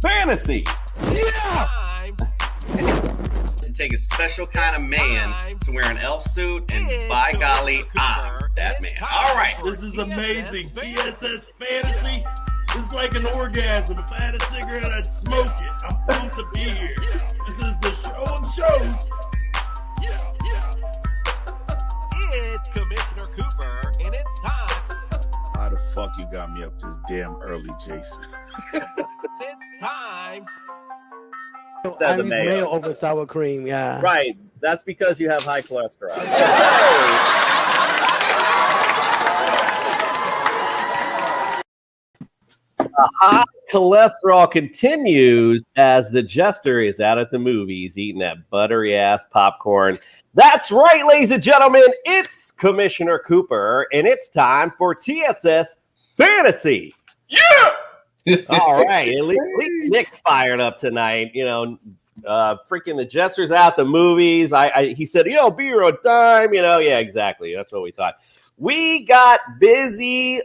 Fantasy. Yeah! To take a special kind of man to wear an elf suit, and by golly, I'm that man. All right. This is amazing. TSS Fantasy. This is like an orgasm. If I had a cigarette, I'd smoke it. I'm pumped to be here. This is the show of shows. It's Commissioner Cooper, and it's time. How the fuck you got me up this damn early, Jason? It's time. Said the I mayo. mayo over sour cream, yeah. Right. That's because you have high cholesterol. High cholesterol continues as the jester is out at the movies eating that buttery ass popcorn. That's right, ladies and gentlemen. It's Commissioner Cooper, and it's time for TSS Fantasy. Yeah! All right. At least Nick's fired up tonight. You know, freaking the jester's out the movies. He said, "Yo, be your own time." You know, yeah, exactly. That's what we thought. We got busy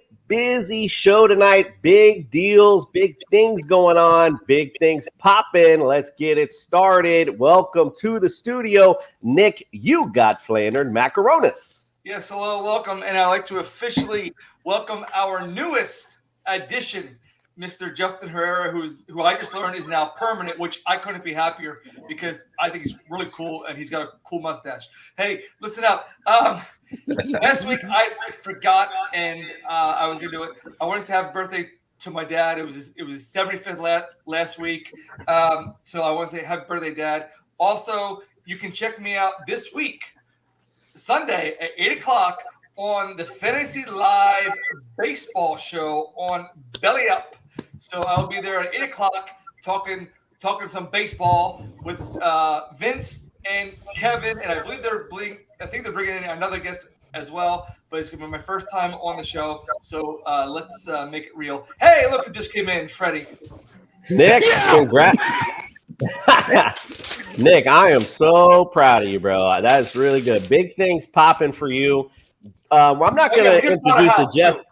show tonight. Big deals, big things going on, big things popping. Let's get it started. Welcome to the studio, Nick. You got Phlanders Macaronis. Yes, hello, welcome, and I'd like to officially welcome our newest addition, Mr. Justin Herrera, who I just learned is now permanent, which I couldn't be happier because I think he's really cool and he's got a cool mustache. Hey, listen up. Last week I forgot and I was gonna do it. I wanted to have a birthday to my dad. It was his 75th last week. So I want to say happy birthday, Dad. Also, you can check me out this week, Sunday at 8 o'clock on the Fantasy Live Baseball Show on Belly Up. So I'll be there at 8 o'clock talking some baseball with Vince and Kevin, and I believe they're bringing in another guest as well. But it's gonna be my first time on the show, so let's make it real. Hey, look who just came in, Freddie. Nick, congrats. Nick, I am so proud of you, bro. That is really good. Big things popping for you. I'm not going to introduce the Jester.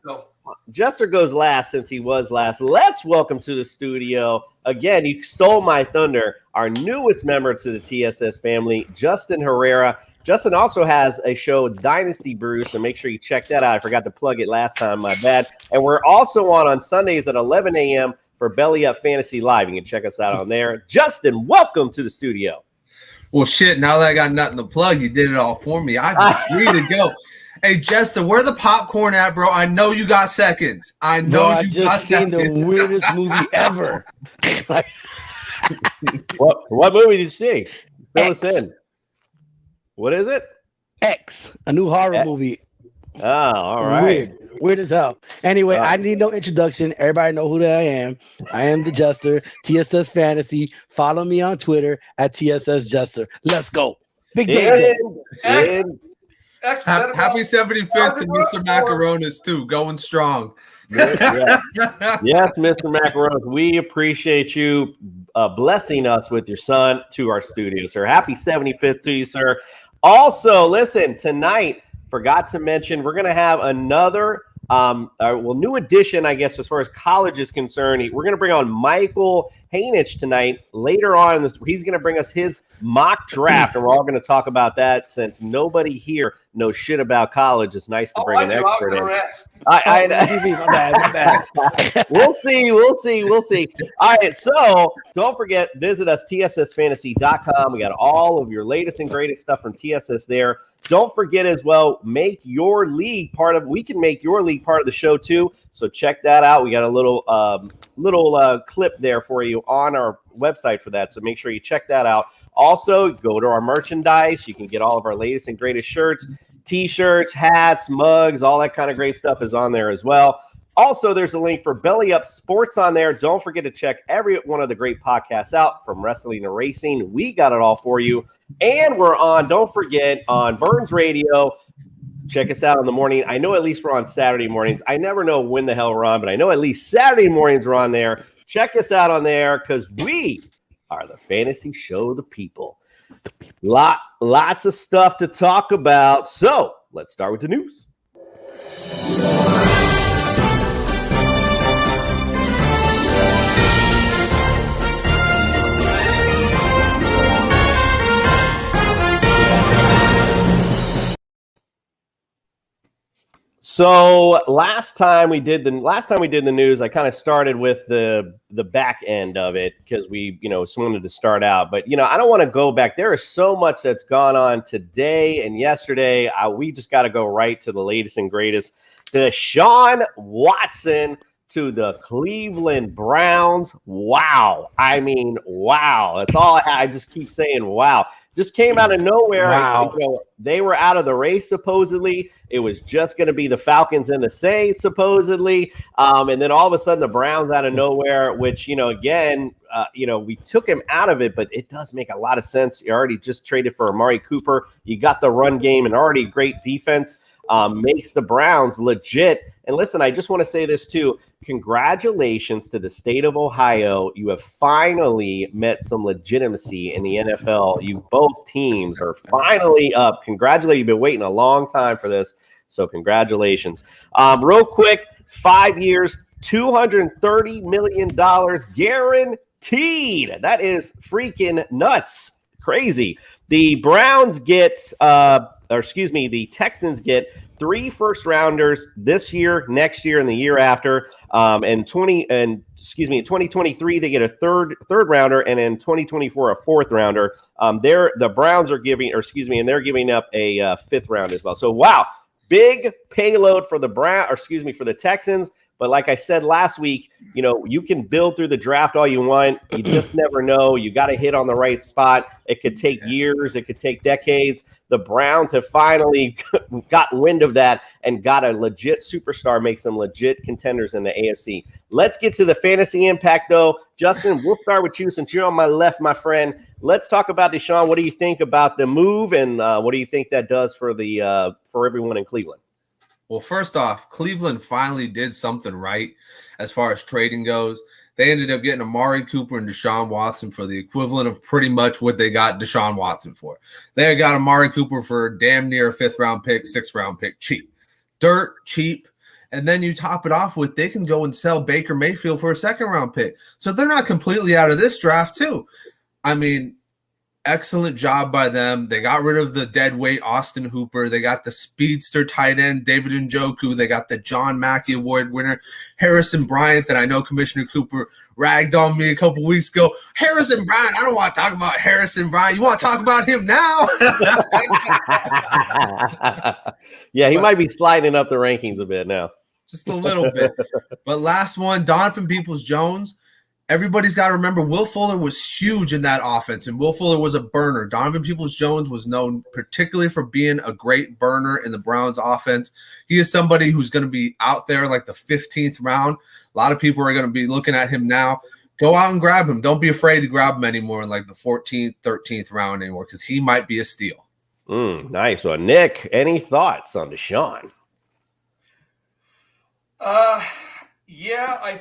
Jester goes last since he was last. Let's welcome to the studio. Again, you stole my thunder. Our newest member to the TSS family, Justin Herrera. Justin also has a show, Dynasty Brew, so make sure you check that out. I forgot to plug it last time, my bad. And we're also on Sundays at 11 a.m. for Belly Up Fantasy Live. You can check us out on there. Justin, welcome to the studio. Well, shit, now that I got nothing to plug, you did it all for me. I'm free to go. Hey, Jester, where the popcorn at, bro? I know you got seconds. I know I you just got seen seconds. the weirdest movie ever. What movie did you see? Fill us in. What is it? X, a new horror movie. Oh, all right. Weird as hell. Anyway, I need no introduction. Everybody know who I am. I am the Jester, TSS Fantasy. Follow me on Twitter at TSS Jester. Let's go. Big day. Happy 75th to Mr. Macaronis, too. Going strong. Yes, Mr. Macaronis, we appreciate you blessing us with your son to our studio, sir. Happy 75th to you, sir. Also, listen, tonight, forgot to mention, we're going to have another new addition, I guess, as far as college is concerned. We're going to bring on Michael Hainich tonight. Later on, he's going to bring us his mock draft, and we're all going to talk about that since nobody here knows shit about college. It's nice to bring an expert in. We'll see. All right, so don't forget, visit us, tssfantasy.com. We got all of your latest and greatest stuff from TSS there. Don't forget as well, make your league part of. We can make your league part of the show too. So check that out. We got a little clip there for you on our website for that. So make sure you check that out. Also, go to our merchandise. You can get all of our latest and greatest shirts, T-shirts, hats, mugs, all that kind of great stuff is on there as well. Also, there's a link for Belly Up Sports on there. Don't forget to check every one of the great podcasts out, from wrestling to racing. We got it all for you. And we're on, don't forget, on Burns Radio. Check us out in the morning. I know at least we're on Saturday mornings. I never know when the hell we're on, but I know at least Saturday mornings we're on there. Check us out on there because we are the fantasy show of the people. Lots of stuff to talk about. So let's start with the news. So last time we did the news, I kind of started with the back end of it because we, just wanted to start out. But I don't want to go back. There is so much that's gone on today and yesterday. We just got to go right to the latest and greatest. Deshaun Watson to the Cleveland Browns. Wow. I mean, wow. That's all I just keep saying. Wow. Just came out of nowhere. Wow. They were out of the race, supposedly. It was just going to be the Falcons and the Saints, supposedly. And then all of a sudden, the Browns out of nowhere, which, again, we took him out of it, but it does make a lot of sense. You already just traded for Amari Cooper. You got the run game and already great defense. Makes the Browns legit. And listen, I just want to say this too. Congratulations to the state of Ohio. You have finally met some legitimacy in the NFL. You both teams are finally up. Congratulations. You've been waiting a long time for this. So congratulations. Real quick, 5 years, $230 million guaranteed. That is freaking nuts. Crazy. The Browns get, the Texans get 3 first-rounders this year, next year, and the year after. In 2023, they get a third rounder, and in 2024, a fourth rounder. The Browns are giving, and they're giving up a fifth round as well. So wow, big payload for the for the Texans. But like I said last week, you can build through the draft all you want. You just never know. You got to hit on the right spot. It could take years. It could take decades. The Browns have finally got wind of that and got a legit superstar, makes them legit contenders in the AFC. Let's get to the fantasy impact, though. Justin, we'll start with you since you're on my left, my friend. Let's talk about Deshaun. What do you think about the move, and what do you think that does for for everyone in Cleveland? Well, first off, Cleveland finally did something right as far as trading goes. They ended up getting Amari Cooper and Deshaun Watson for the equivalent of pretty much what they got Deshaun Watson for. They got Amari Cooper for damn near a 5th-round pick, 6th-round pick, cheap. Dirt, cheap. And then you top it off with they can go and sell Baker Mayfield for a 2nd-round pick. So they're not completely out of this draft, too. I mean, excellent job by them. They got rid of the dead weight Austin Hooper. They got the speedster tight end David Njoku. They got the John Mackey Award winner Harrison Bryant that I know Commissioner Cooper ragged on me a couple weeks ago. Harrison Bryant, I don't want to talk about Harrison Bryant. You want to talk about him now? Yeah, he might be sliding up the rankings a bit now. Just a little bit. But last one, Donovan Peoples-Jones. Everybody's got to remember Will Fuller was huge in that offense, and Will Fuller was a burner. Donovan Peoples-Jones was known particularly for being a great burner in the Browns offense. He is somebody who's going to be out there like the 15th round. A lot of people are going to be looking at him now. Go out and grab him. Don't be afraid to grab him anymore in like the 14th, 13th round anymore because he might be a steal. Nice. Well, Nick, any thoughts on Deshaun? Yeah, I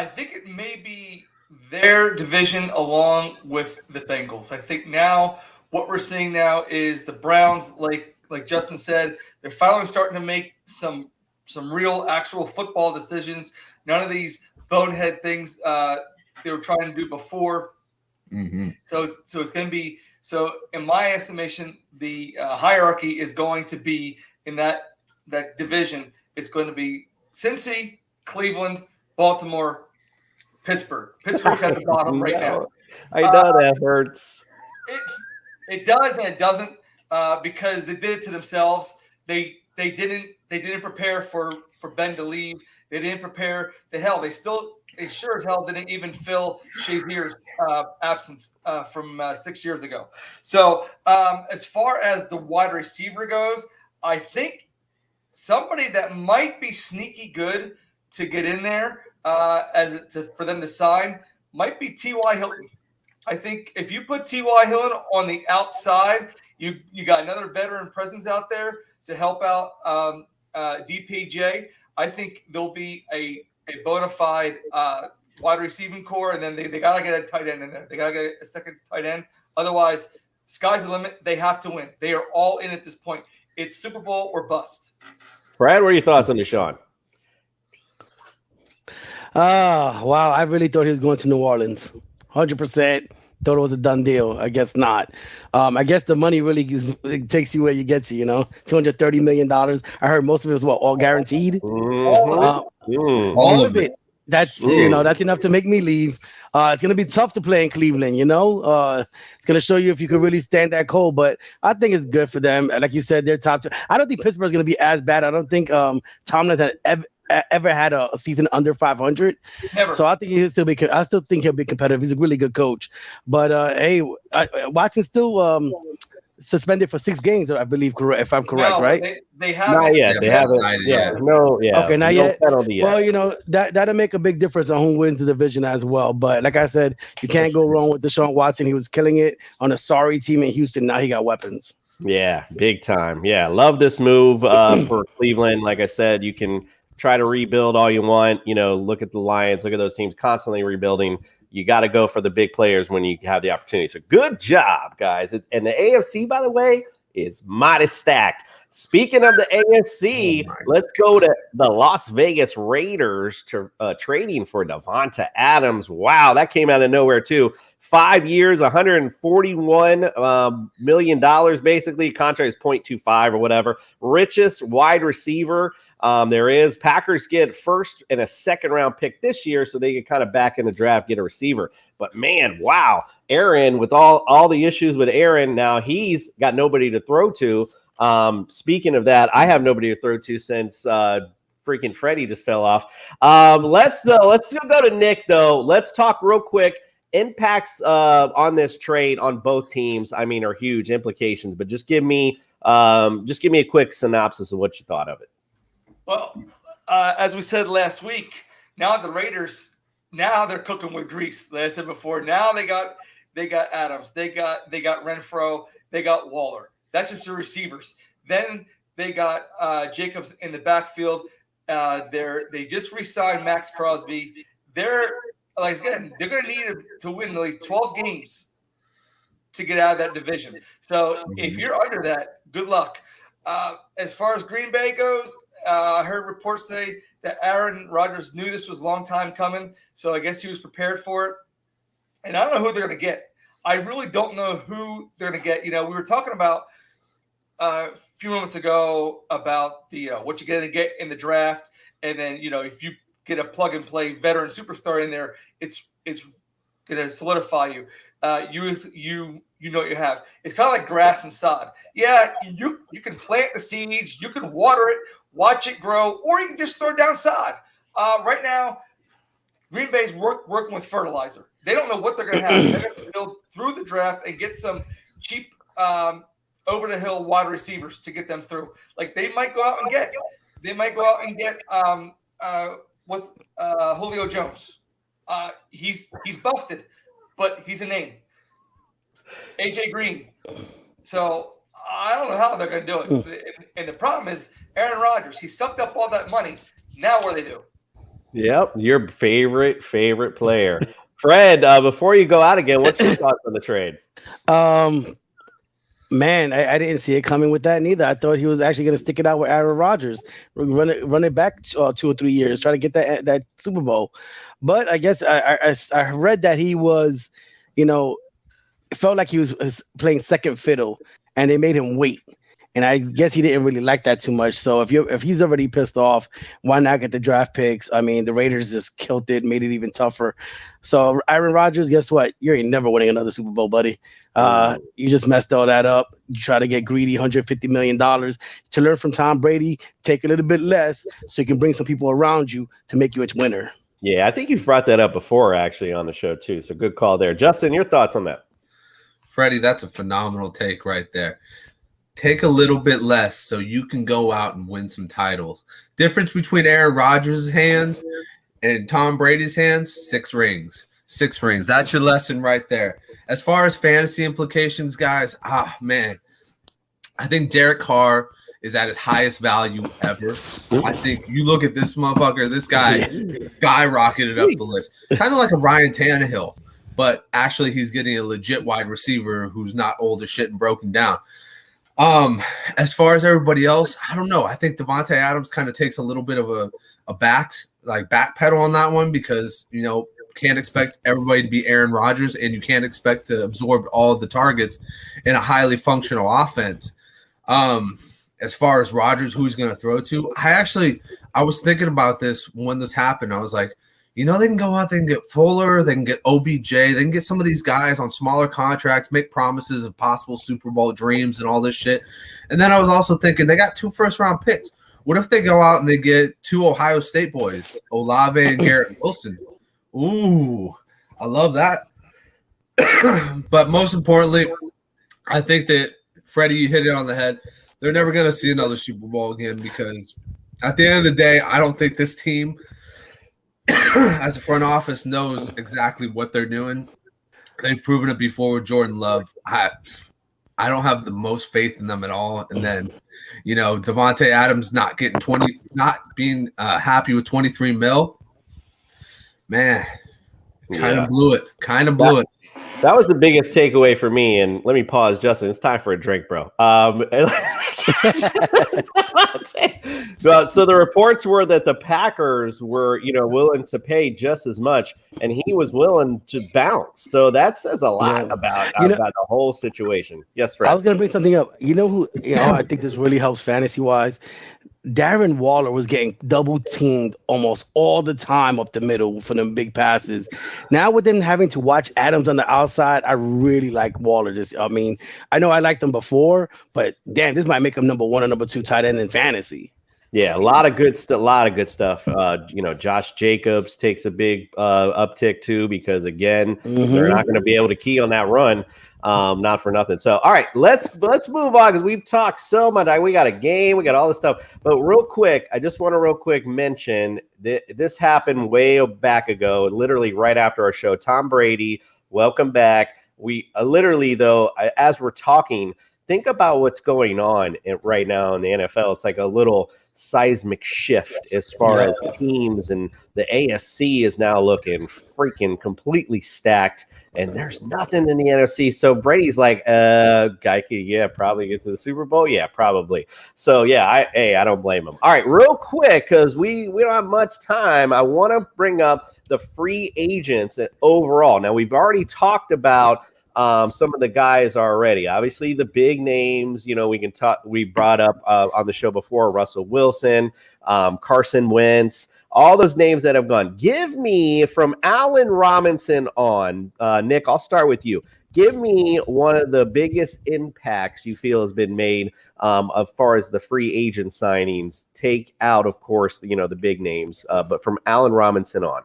think it may be their division along with the Bengals. I think now what we're seeing now is the Browns, like Justin said, they're finally starting to make some real actual football decisions. None of these bonehead things they were trying to do before. Mm-hmm. So it's going to be in my estimation, the hierarchy is going to be in that division. It's going to be Cincy, Cleveland, Baltimore, Pittsburgh. Pittsburgh's at the bottom right now. I know that hurts. It does and it doesn't because they did it to themselves. They didn't prepare for Ben to leave. They didn't prepare. They sure as hell didn't even fill Shazier's absence from 6 years ago. So as far as the wide receiver goes, I think somebody that might be sneaky good to get in there for them to sign might be T.Y. Hilton. I think if you put T.Y. Hilton on the outside, you got another veteran presence out there to help out DPJ. I think there'll be a bona fide wide receiving core, and then they got to get a tight end in there. They got to get a second tight end. Otherwise, sky's the limit. They have to win. They are all in at this point. It's Super Bowl or bust. Brad, what are your thoughts on Deshaun? Wow. I really thought he was going to New Orleans. 100%. thought it was a done deal. I guess not. I guess the money really it takes you where you get to. $230 million. I heard most of it was all guaranteed. All of it. That's that's enough to make me leave. It's gonna be tough to play in Cleveland. It's gonna show you if you can really stand that cold. But I think it's good for them. Like you said, they're top two. I don't think Pittsburgh's gonna be as bad. I don't think Tomlin had ever had a season under 500. Never. So I think I still think he'll be competitive. He's a really good coach. But hey, Watson's still suspended for 6 games, I believe. If I'm correct, right? They haven't. Not yet. They haven't. Yeah. No. Yeah. Okay, not no yet. penalty yet. Well, that'll make a big difference on who wins the division as well. But like I said, you can't go wrong with Deshaun Watson. He was killing it on a sorry team in Houston. Now he got weapons. Yeah, big time. Yeah, love this move for Cleveland. Like I said, you can try to rebuild all you want. Look at the Lions. Look at those teams constantly rebuilding. You got to go for the big players when you have the opportunity. So good job, guys. And the AFC, by the way, is mighty stacked. Speaking of the AFC, let's go to the Las Vegas Raiders to trading for Devonta Adams. Wow, that came out of nowhere too. 5 years, $141 million, basically. Contract is 0.25 or whatever. Richest wide receiver there is. Packers get first and a second round pick this year, so they can kind of back in the draft, get a receiver. But man, wow, Aaron, with all the issues with Aaron, now he's got nobody to throw to. Speaking of that, I have nobody to throw to since freaking Freddie just fell off. Let's go to Nick though. Let's talk real quick. Impacts on this trade on both teams, are huge implications. But just give me a quick synopsis of what you thought of it. Well, as we said last week, now the Raiders, now they're cooking with grease. Like I said before, now they got Adams, they got Renfro, they got Waller. That's just the receivers. Then they got Jacobs in the backfield. They just re-signed Max Crosby. They're going to need to win like 12 games to get out of that division. So if you're under that, good luck. As far as Green Bay goes, I heard reports say that Aaron Rodgers knew this was a long time coming, so I guess he was prepared for it. And I don't know who they're going to get. I really don't know who they're going to get. We were talking about a few moments ago about the what you're going to get in the draft, and then if you get a plug and play veteran superstar in there, it's going to solidify you. You know what you have. It's kind of like grass and sod. Yeah, you can plant the seeds, you can water it, watch it grow, or you can just throw down sod. Right now, Green Bay's working with fertilizer. They don't know what they're going to have. They're going to build through the draft and get some cheap over-the-hill wide receivers to get them through. Like they might go out and get Julio Jones. He's buffed, but he's a name. AJ Green. So I don't know how they're going to do it. And the problem is Aaron Rodgers. He sucked up all that money. Now what do they do? Yep, your favorite player. Fred, before you go out again, what's your thoughts on the trade? Man, I didn't see it coming with that neither. I thought he was actually going to stick it out with Aaron Rodgers, run it back 2 or 3 years, try to get that Super Bowl. But I guess I read that he was, it felt like he was playing second fiddle, and they made him wait. And I guess he didn't really like that too much. So if he's already pissed off, why not get the draft picks? The Raiders just killed it, made it even tougher. So Aaron Rodgers, guess what? You ain't never winning another Super Bowl, buddy. You just messed all that up. You try to get greedy, $150 million to learn from Tom Brady. Take a little bit less so you can bring some people around you to make you a winner. Yeah, I think you've brought that up before actually on the show too. So good call there. Justin, your thoughts on that? Freddie, that's a phenomenal take right there. Take a little bit less so you can go out and win some titles. Difference between Aaron Rodgers' hands and Tom Brady's hands, 6 rings. 6 rings. That's your lesson right there. As far as fantasy implications, guys, man, I think Derek Carr is at his highest value ever. I think you look at this motherfucker, this guy skyrocketed up the list. Kind of like a Ryan Tannehill, but actually he's getting a legit wide receiver who's not old as shit and broken down. As far as everybody else, I don't know. I think Devonta Adams kind of takes a little bit of a back pedal on that one because, can't expect everybody to be Aaron Rodgers, and you can't expect to absorb all of the targets in a highly functional offense. As far as Rodgers, who he's going to throw to, I was thinking about this when this happened. I was like, they can go out, they can get Fuller, they can get OBJ, they can get some of these guys on smaller contracts, make promises of possible Super Bowl dreams and all this shit. And then I was also thinking they got 2 first-round picks. What if they go out and they get 2 Ohio State boys, Olave and Garrett Wilson? Ooh, I love that. But most importantly, I think that, Freddie, you hit it on the head. They're never going to see another Super Bowl again because at the end of the day, I don't think this team – as a front office knows exactly what they're doing. They've proven it before with Jordan Love. I don't have the most faith in them at all. And then, Devontae Adams not being happy with 23 mil. Man, kind of blew it. That was the biggest takeaway for me. And let me pause, Justin. It's time for a drink, bro. So the reports were that the Packers were, willing to pay just as much, and he was willing to bounce. So that says a lot about the whole situation. Yes, Fred. I was going to bring something up. I think this really helps fantasy-wise. Darren Waller was getting double teamed almost all the time up the middle for them big passes. Now with them having to watch Adams on the outside, I really like Waller. I know I liked him before, but damn, this might make him number 1 or number 2 tight end in fantasy. Yeah, a lot of good stuff. Josh Jacobs takes a big uptick too because again, they're not going to be able to key on that run. Not for nothing. So, all right, let's move on because we've talked so much. We got a game, we got all this stuff. But real quick, I just want to mention that this happened way back ago, literally right after our show. Tom Brady, welcome back. We literally, though, as we're talking, think about what's going on right now in the NFL. It's like a little seismic shift as far as teams, and the AFC is now looking freaking completely stacked, and there's nothing in the NFC. So Brady's like, guy could, probably get to the Super Bowl. Yeah, probably. So I don't blame him. All right, real quick, because we don't have much time. I want to bring up the free agents overall. Now we've already talked about some of the guys already. Obviously, the big names, we can talk. We brought up on the show before Russell Wilson, Carson Wentz, all those names that have gone. Give me from Allen Robinson on, Nick, I'll start with you. Give me one of the biggest impacts you feel has been made as far as the free agent signings. Take out, of course, the big names, but from Allen Robinson on.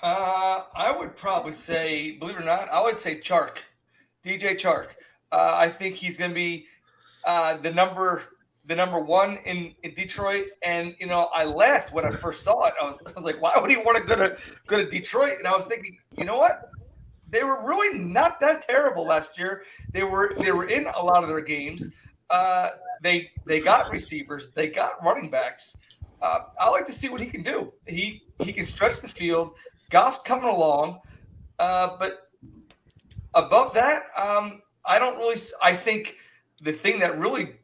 I would probably say, believe it or not, I would say Chark, DJ Chark. I think he's going to be the number 1 in Detroit. And I laughed when I first saw it. I was like, why would he want to go to Detroit? And I was thinking, you know what? They were really not that terrible last year. They were in a lot of their games. They got receivers. They got running backs. I like to see what he can do. He can stretch the field. Goff's coming along, but above that, I think the thing that really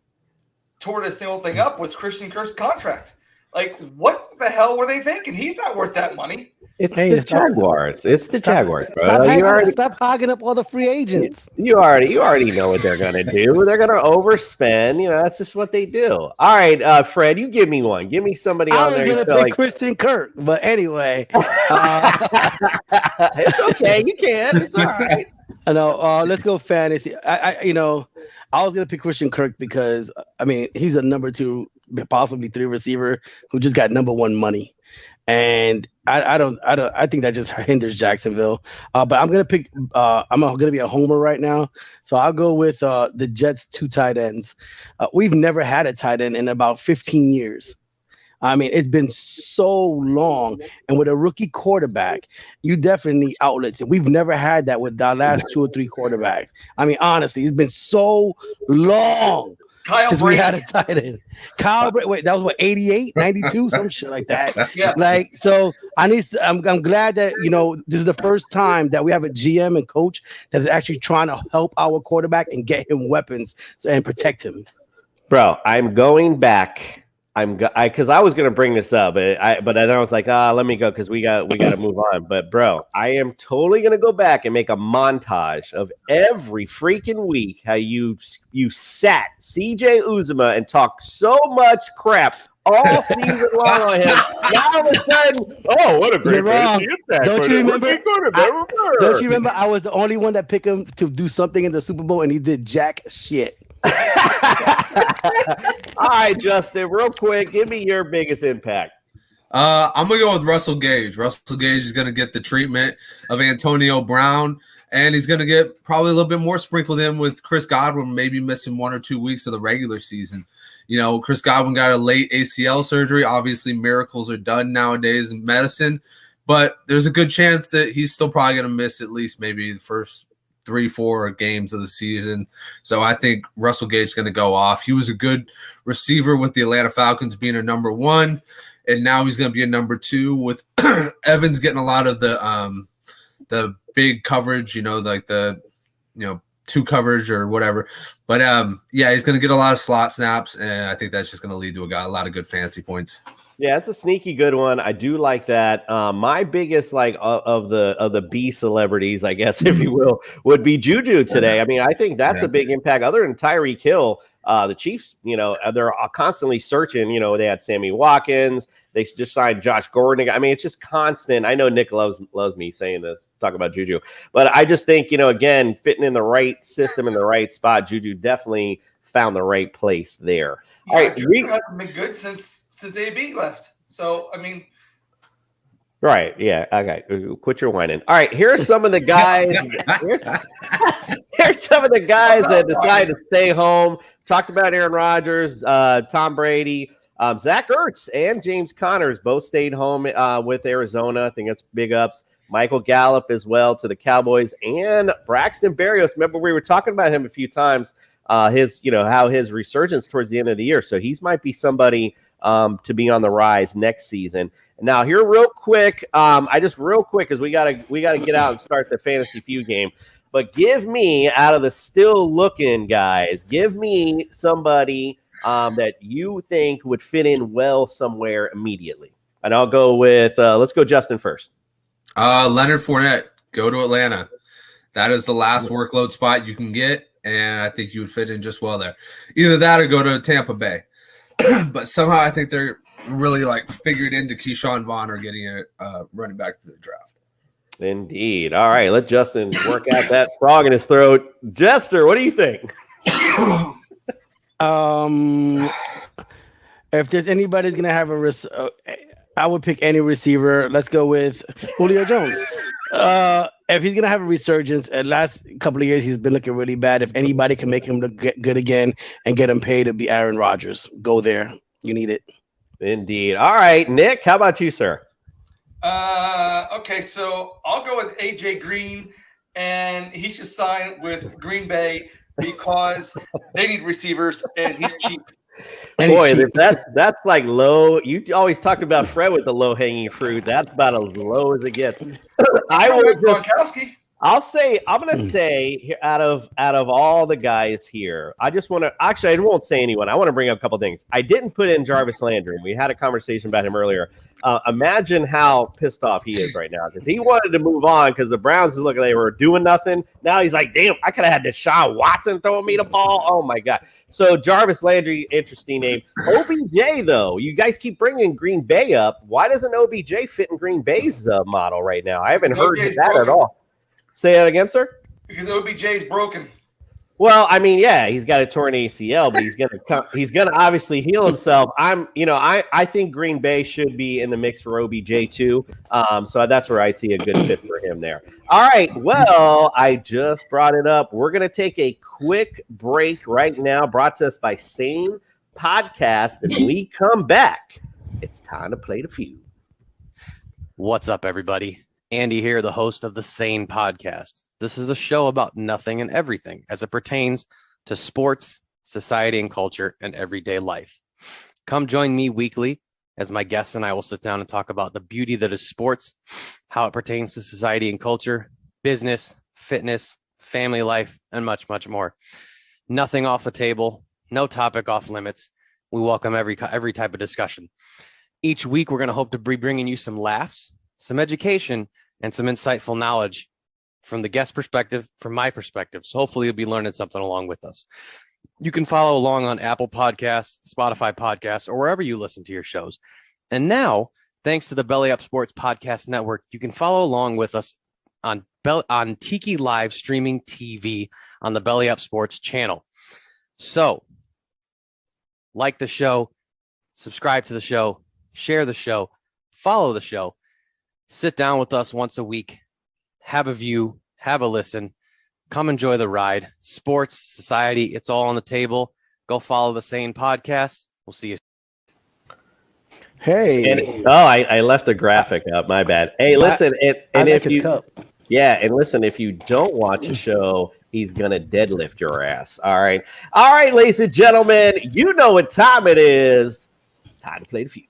tore this whole thing up was Christian Kirk's contract. Like, what the hell were they thinking? He's not worth that money. It's the Jaguars. It's the Jaguars, bro. Stop hogging up all the free agents. You already know what they're gonna do. They're gonna overspend. That's just what they do. All right, Fred, you give me one. Give me somebody on there. I was gonna pick Christian Kirk, but anyway, it's okay. You can. It's all right. I know. Let's go fantasy. I was gonna pick Christian Kirk because he's a number 2, possibly 3 receiver who just got number 1 money. And I think that just hinders Jacksonville. But I'm gonna pick. I'm gonna be a homer right now, so I'll go with the Jets' 2 tight ends. We've never had a tight end in about 15 years. It's been so long, and with a rookie quarterback, you definitely need outlets. And we've never had that with our last 2 or 3 quarterbacks. Honestly, it's been so long. Since we had a tight end. Wait, that was what, 88, 92, some shit like that. Yeah. So I'm glad that, this is the first time that we have a GM and coach that is actually trying to help our quarterback and get him weapons and protect him. Bro, I'm going back because I was gonna bring this up, but then I was like, let me go because we got to move on. But bro, I am totally gonna go back and make a montage of every freaking week how you sat CJ Uzuma and talked so much crap all season long on him. Now all of a sudden, oh, what a great fantasy impact! Don't you remember? Don't you remember? I was the only one that picked him to do something in the Super Bowl, and he did jack shit. All right, Justin, real quick, give me your biggest impact. I'm gonna go with Russell Gage. Russell Gage is gonna get the treatment of Antonio Brown, and he's gonna get probably a little bit more sprinkled in with Chris Godwin, maybe missing 1 or 2 weeks of the regular season. You know, Chris Godwin got a late ACL surgery. Obviously, miracles are done nowadays in medicine, but there's a good chance that he's still probably gonna miss at least maybe the first 3-4 games of the season. So I think Russell Gage is going to go off. He was a good receiver with the Atlanta Falcons being a number 1, and now he's going to be a number 2 with Evans getting a lot of the big coverage, like the 2 coverage or whatever. But yeah, he's going to get a lot of slot snaps, and I think that's just going to lead to a lot of good fantasy points. Yeah, it's a sneaky good one. I do like that. My biggest of the B celebrities, I guess, if you will, would be Juju today. I mean, I think that's a big impact. Other than Tyreek Hill, the Chiefs, they're constantly searching. They had Sammy Watkins. They just signed Josh Gordon. I mean, it's just constant. I know Nick loves me saying this, talk about Juju, but I just think again, fitting in the right system in the right spot, Juju definitely found the right place there. Yeah, all right, Juju hasn't been good since AB left. So I mean, right? Yeah. Okay. Quit your whining. All right. Here's some of the guys. Here's some of the guys that decided to stay home. Talked about Aaron Rodgers, Tom Brady, Zach Ertz, and James Connors both stayed home with Arizona. I think that's big ups. Michael Gallup as well to the Cowboys, and Braxton Berrios. Remember, we were talking about him a few times. How his resurgence towards the end of the year. So he might be somebody to be on the rise next season. Now, here real quick, because we gotta get out and start the fantasy feud game. But give me, out of the still looking guys, give me somebody that you think would fit in well somewhere immediately. And I'll go with let's go Justin first. Leonard Fournette, go to Atlanta. That is the last workload spot you can get. And I think you would fit in just well there. Either that or go to Tampa Bay. But somehow I think they're really figured into Keyshawn Vaughn or getting it running back to the draft. Indeed. All right, let Justin work out that frog in his throat. Jester, what do you think? If there's anybody's gonna have I would pick any receiver. Let's go with Julio Jones. If he's gonna have a resurgence, last couple of years he's been looking really bad. If anybody can make him look good again and get him paid, to be Aaron Rodgers. Go there. You need it. Indeed. All right, Nick. How about you, sir? Okay, so I'll go with AJ Green, and he should sign with Green Bay because they need receivers, and he's cheap. Boy, that's low. You always talked about Fred with the low hanging fruit. That's about as low as it gets. I'm gonna say out of all the guys here, I won't say anyone. I want to bring up a couple things. I didn't put in Jarvis Landry. We had a conversation about him earlier. Imagine how pissed off he is right now because he wanted to move on because the Browns look like they were doing nothing. Now he's like, damn, I could have had Deshaun Watson throwing me the ball. Oh my God. So Jarvis Landry, interesting name. OBJ though, you guys keep bringing Green Bay up. Why doesn't OBJ fit in Green Bay's model right now? I haven't heard that at all. Say that again, sir? Because OBJ is broken. Well, I mean, yeah, he's got a torn ACL, but he's gonna obviously heal himself. I think Green Bay should be in the mix for OBJ too. So that's where I'd see a good fit for him there. All right. Well, I just brought it up. We're gonna take a quick break right now, brought to us by Sane Podcast. And when we come back, it's time to play the feud. What's up, everybody? Andy here, the host of the Sane Podcast. This is a show about nothing and everything as it pertains to sports, society and culture, and everyday life. Come join me weekly as my guests and I will sit down and talk about the beauty that is sports, how it pertains to society and culture, business, fitness, family life, and much, much more. Nothing off the table, no topic off limits. We welcome every type of discussion. Each week, we're going to hope to be bringing you some laughs, some education, and some insightful knowledge from the guest perspective, from my perspective. So hopefully you'll be learning something along with us. You can follow along on Apple Podcasts, Spotify Podcasts, or wherever you listen to your shows. And now, thanks to the Belly Up Sports Podcast Network, you can follow along with us on Tiki Live streaming TV on the Belly Up Sports channel. So, like the show, subscribe to the show, share the show, follow the show, sit down with us once a week, have a view, have a listen, come enjoy the ride. Sports, society, it's all on the table. Go follow the Sane Podcast. We'll see you. Hey. I left the graphic up. My bad. Hey, listen, and if you, cup. yeah, and listen, if you don't watch the show, he's gonna deadlift your ass. All right, ladies and gentlemen, you know what time it is. Time to play the Feud.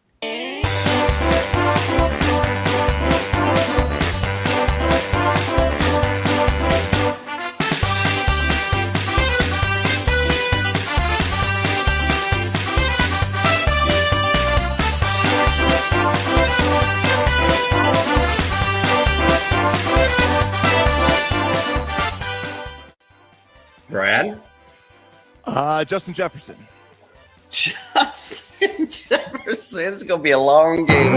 Brad? Justin Jefferson. Justin Jefferson. It's going to be a long game.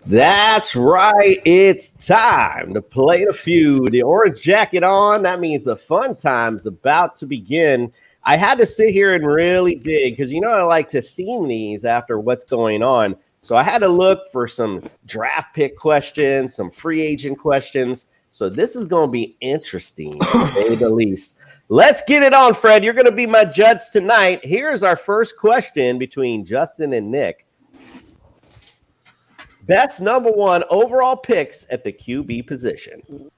That's right. It's time to play the Feud. The orange jacket on. That means the fun time's about to begin. I had to sit here and really dig because, I like to theme these after what's going on. So I had to look for some draft pick questions, some free agent questions. So this is going to be interesting, to say the least. Let's get it on, Fred. You're going to be my judge tonight. Here's our first question between Justin and Nick. Best number one overall picks at the QB position.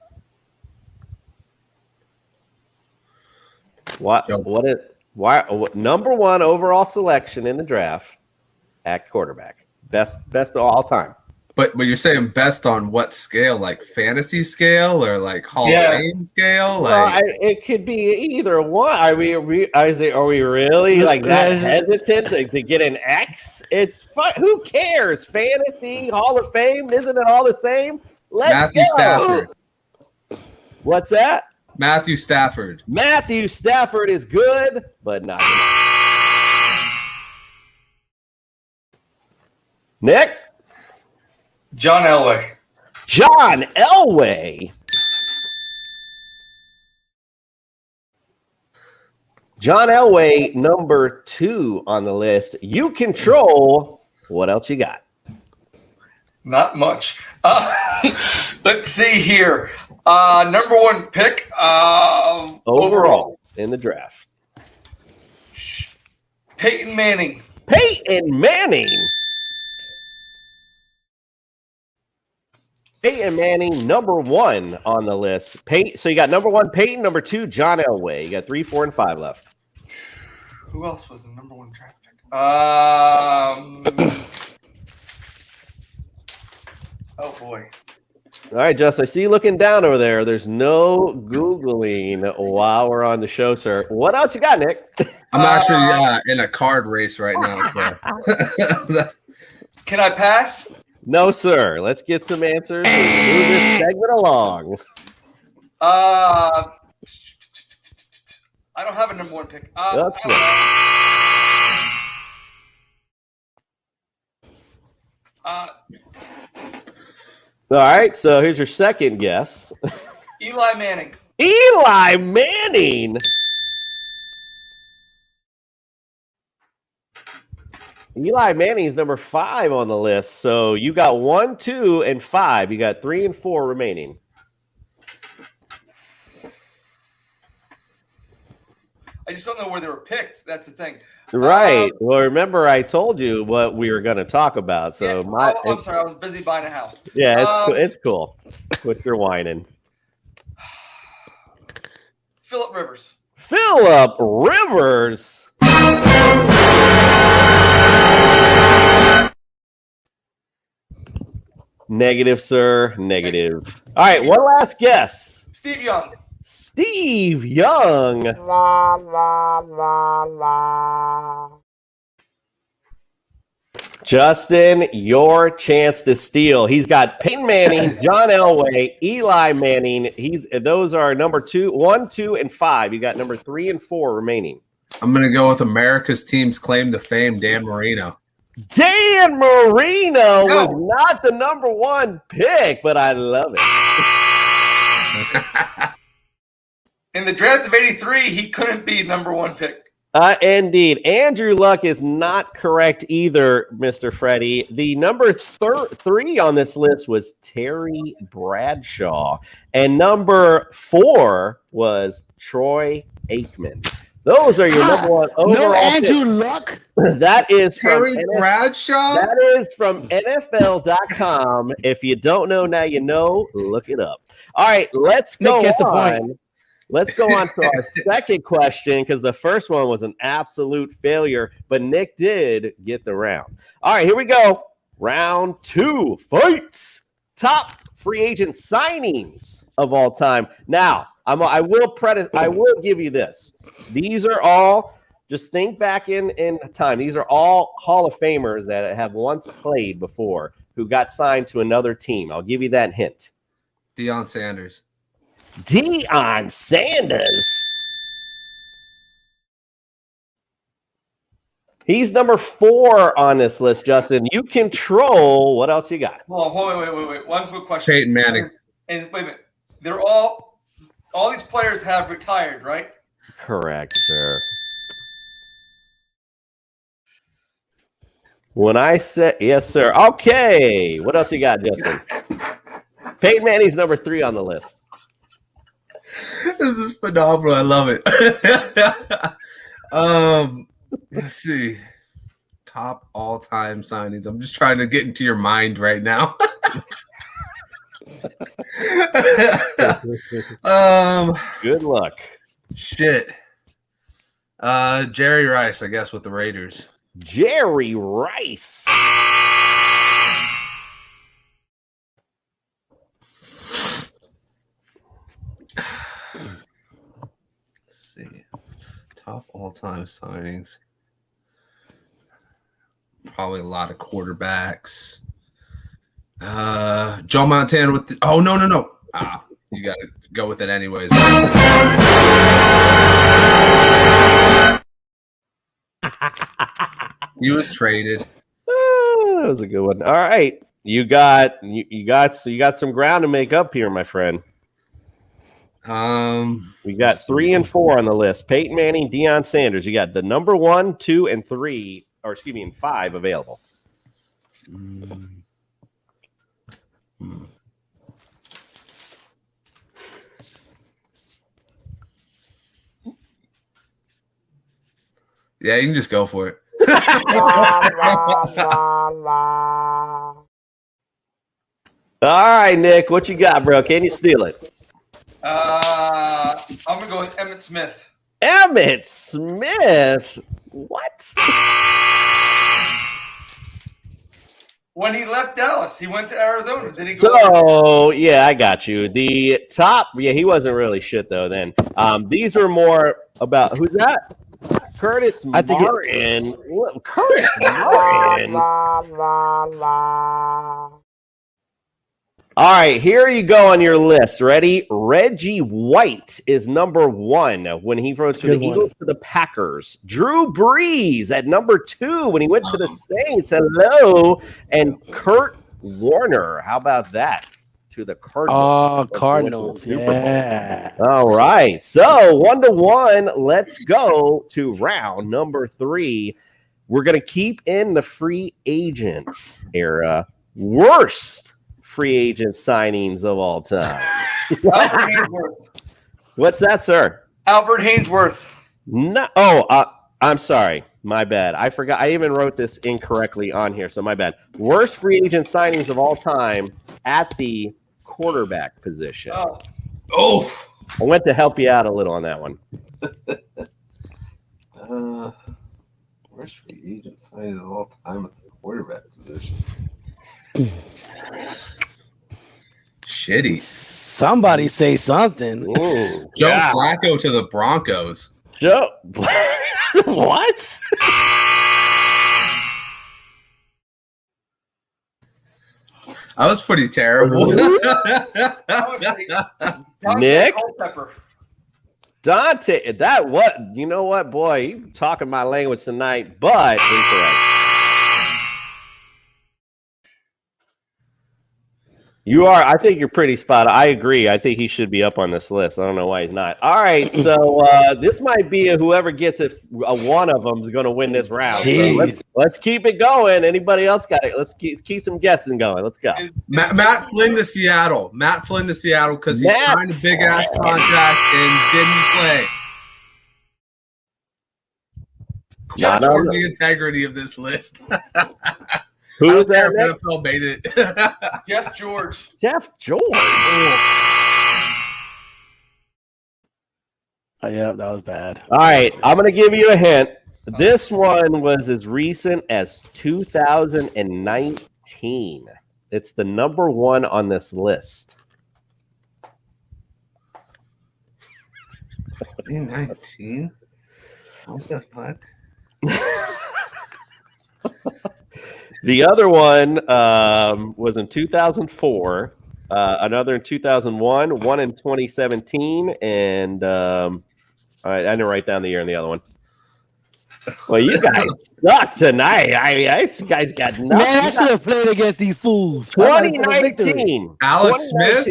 What number one overall selection in the draft at quarterback? Best of all time. But you're saying best on what scale? Like fantasy scale or like Hall of Fame scale? Like it could be either one. Are we really like that hesitant to get an X? It's fun. Who cares? Fantasy, Hall of Fame, isn't it all the same? Matthew Stafford. What's that? Matthew Stafford. Matthew Stafford is good, but not enough. Nick? John Elway. John Elway. John Elway, number 2 on the list. You control. What else you got? Not much. Let's see here. Number one pick overall in the draft. Peyton Manning. Peyton Manning. Peyton Manning, number 1 on the list. So you got number 1, Peyton, number 2, John Elway. You got 3, 4, and 5 left. Who else was the number 1 draft pick? Oh, boy. All right, Jess, I see you looking down over there. There's no Googling while we're on the show, sir. What else you got, Nick? I'm actually in a card race right now. Can I pass? No, sir. Let's get some answers and move this segment along. I don't have a number 1 pick. All right, so here's your second guess. Eli Manning. Eli Manning. Eli Manning's number 5 on the list. So you got 1, 2, and 5. You got 3 and 4 remaining. I just don't know where they were picked. That's the thing. Right. Well, remember I told you what we were going to talk about. So yeah, I'm sorry. I was busy buying a house. Yeah, it's cool. With your whining. Phillip Rivers. Phillip Rivers. Negative, sir. Negative. All right, one last guess. Steve Young. Steve Young. Justin, your chance to steal. He's got Peyton Manning, John Elway, Eli Manning. Those are number 1, 2, and 5. You got number 3 and 4 remaining. I'm going to go with America's team's claim to fame, Dan Marino. Dan Marino was not the number 1 pick, but I love it. In the draft of 83, he couldn't be number 1 pick. Indeed. Andrew Luck is not correct either, Mr. Freddie. The number 3 on this list was Terry Bradshaw. And number 4 was Troy Aikman. Those are your number 1 overall. No Andrew Luck? That is from Terry Bradshaw? That is from NFL.com. If you don't know, now you know. Look it up. All right, let's go on. Let's go on to our second question, because the first one was an absolute failure, but Nick did get the round. All right, here we go. Round 2, fights. Top free agent signings of all time. Now, I will give you this. These are all, just think back in time. These are all Hall of Famers that have once played before who got signed to another team. I'll give you that hint. Deion Sanders. Deion Sanders. He's number 4 on this list, Justin. You control. What else you got? Oh, wait. One quick question. Peyton Manning. And wait a minute. They're all these players have retired, right? Correct, sir. When I said yes, sir. Okay. What else you got, Justin? Peyton Manning's number 3 on the list. This is phenomenal. I love it. Let's see. Top all-time signings. I'm just trying to get into your mind right now. Good luck. Shit. Jerry Rice, I guess, with the Raiders. Jerry Rice. Let's see. Top all-time signings. Probably a lot of quarterbacks. Joe Montana with no. You got to go with it anyways. He was traded. That was a good one. All right. You got some ground to make up here, my friend. We got 3 and 4 on the list. Peyton Manning, Deion Sanders. You got the number 1, 2, and 3, and 5 available. Yeah, you can just go for it. All right, Nick, what you got, bro? Can you steal it? I'm gonna go with Emmitt Smith. Emmitt Smith? What? When he left Dallas, he went to Arizona. Did he go? So, yeah, I got you. The top, he wasn't really shit, though, then. These are more about, who's that? Curtis Martin. Curtis Martin. All right, here you go on your list. Ready? Reggie White is number 1 when he wrote to the Eagles to the Packers. Drew Brees at number 2 when he went to the Saints. Hello. And Kurt Warner. How about that? To the Cardinals. Oh, Cardinals. Yeah. All right. So 1-1. Let's go to round number 3. We're going to keep in the free agents era. Worst free agent signings of all time. What's that, sir? Albert Hainsworth. No. I'm sorry. My bad. I forgot. I even wrote this incorrectly on here, so my bad. Worst free agent signings of all time at the quarterback position. Oh. I went to help you out a little on that one. Worst free agent signings of all time at the quarterback position. Shitty. Somebody say something. Ooh, Joe yeah. Flacco to the Broncos. Joe. What? That was pretty terrible. Nick? Culpepper. Dante, that what? You know what, boy? You talking my language tonight, but incorrect. You are. I think you're pretty spot on. I agree. I think he should be up on this list. I don't know why he's not. All right, so this might be whoever gets it. One of them is going to win this round. So let's keep it going. Anybody else got it? Let's keep some guessing going. Let's go. Matt Flynn to Seattle. Matt Flynn to Seattle because he signed a big ass contract and didn't play. Question the integrity of this list. Who is that? NFL made it. Jeff George. Jeff George. Oh, yeah, that was bad. All right, I'm going to give you a hint. This one was as recent as 2019. It's the number one on this list. 2019? What the fuck? The other one was in 2004, another in 2001, one in 2017, and all right, I didn't write down the year in the other one. Well, you guys suck tonight. I mean, this guy's got nothing. Man, I should have played against these fools. 2019. Alex Smith?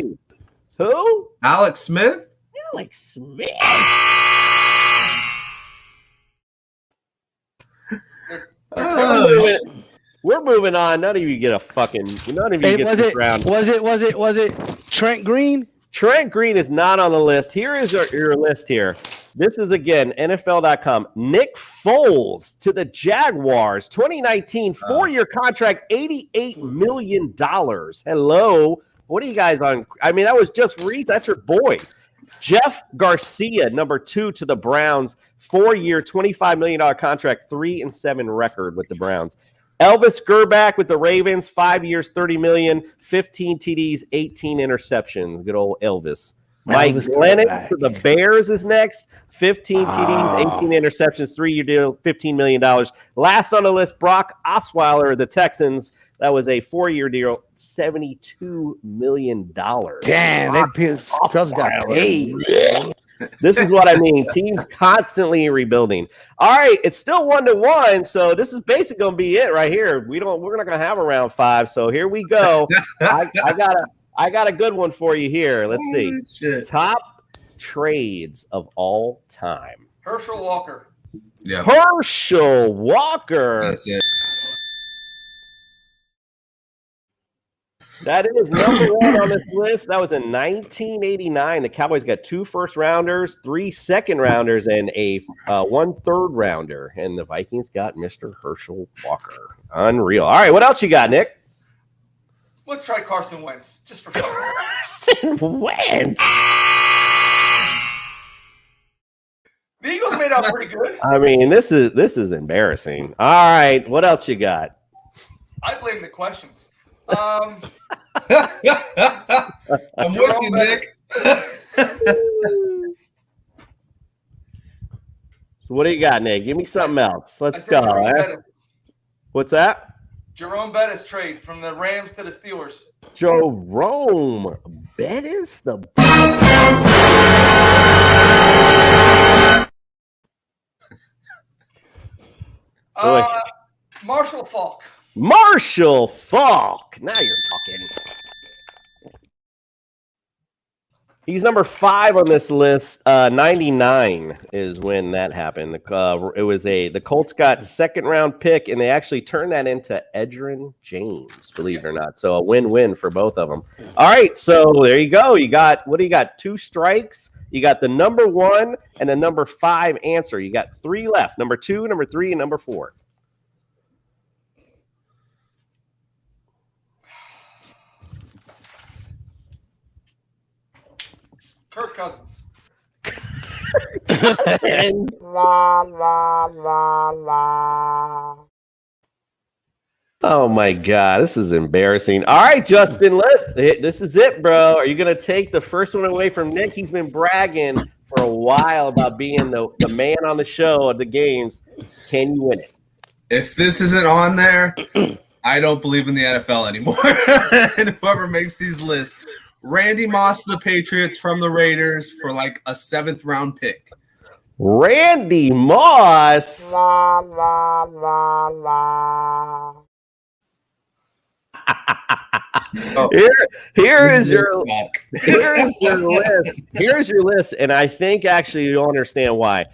Who? Alex Smith? Alex Smith. We're moving on. None of you get a fucking. None of you get this round. Was it Trent Green? Trent Green is not on the list. Here is your list here. This is, again, NFL.com. Nick Foles to the Jaguars. 2019, 4-year contract, $88 million. Hello. What are you guys on? I mean, that was just Reese. That's your boy. Jeff Garcia, number 2 to the Browns. 4-year, $25 million contract, 3-7 record with the Browns. Elvis Gerback with the Ravens, 5 years, $30 million, 15 TDs, 18 interceptions. Good old Elvis. Mike Glennon to the Bears is next. 15 TDs, 18 interceptions, 3-year deal, $15 million. Last on the list, Brock Osweiler, the Texans. That was a 4-year deal, $72 million. Damn, Scrubs got paid. This is what I mean. Teams constantly rebuilding. All right, it's still 1-1, so this is basically going to be it right here. We're not going to have a round 5, so here we go. I got a good one for you here. Let's see. Top trades of all time. Herschel Walker. Yeah. Herschel Walker. That's it. That is number 1 on this list. That was in 1989. The Cowboys got 2 first-rounders, 3 second-rounders, and a 1 third-rounder. And the Vikings got Mr. Herschel Walker. Unreal. All right, what else you got, Nick? Let's try Carson Wentz, just for fun. Carson Wentz. The Eagles made out pretty good. I mean, this is embarrassing. All right, what else you got? I blame the questions. I'm with you, Nick. So what do you got, Nick? Give me something else. Let's go. What's that? Jerome Bettis trade from the Rams to the Steelers. Jerome Bettis, the Marshall Faulk. Marshall Faulk. Now you're talking. He's number 5 on this list. 99 is when that happened. It was the Colts got 2nd-round pick, and they actually turned that into Edgerrin James, believe it or not. So a win-win for both of them. All right, so there you go. You got 2 strikes. You got the number 1 and the number 5 answer. You got 3 left: number 2, number 3, and number 4. Kirk Cousins. Oh my God, this is embarrassing. All right, Justin, this is it, bro. Are you gonna take the first one away from Nick? He's been bragging for a while about being the man on the show at the games. Can you win it? If this isn't on there, I don't believe in the NFL anymore. And whoever makes these lists, Randy Moss to the Patriots from the Raiders for like a 7th round pick. Randy Moss. Here is your list. Here's your list, and I think actually you'll understand why.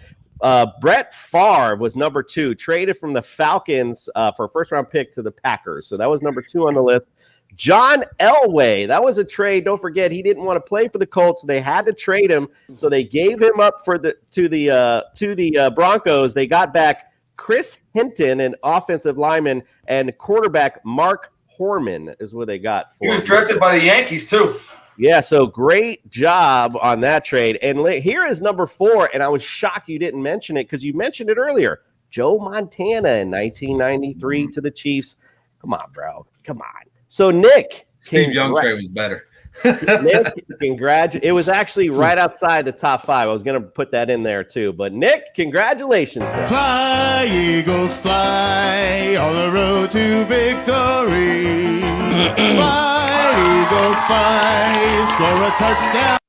Brett Favre was number 2, traded from the Falcons for a first-round pick to the Packers. So that was number 2 on the list. John Elway, that was a trade. Don't forget, he didn't want to play for the Colts. So they had to trade him. So they gave him up to the Broncos. They got back Chris Hinton, an offensive lineman, and quarterback Mark Horman is what they got for He was him. drafted by the Yankees, too. Yeah, so great job on that trade. And here is number 4, and I was shocked you didn't mention it because you mentioned it earlier. Joe Montana in 1993 to the Chiefs. Come on, bro. Come on. So, Nick. Steve Young trade was better. Nick, it was actually right outside the top 5. I was going to put that in there, too. But, Nick, congratulations, sir. Fly, Eagles, fly on the road to victory. Fly, Eagles, fly, score a touchdown.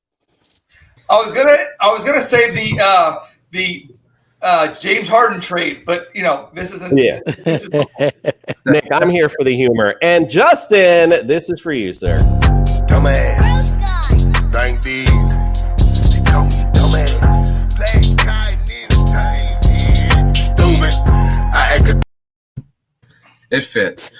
I was gonna say the James Harden trade, but this isn't. Yeah. Nick, I'm here for the humor. And Justin, this is for you, sir. Dumbass. Thank these. They call me dumbass. Play kind entertainment. Stupid. I act a It fits.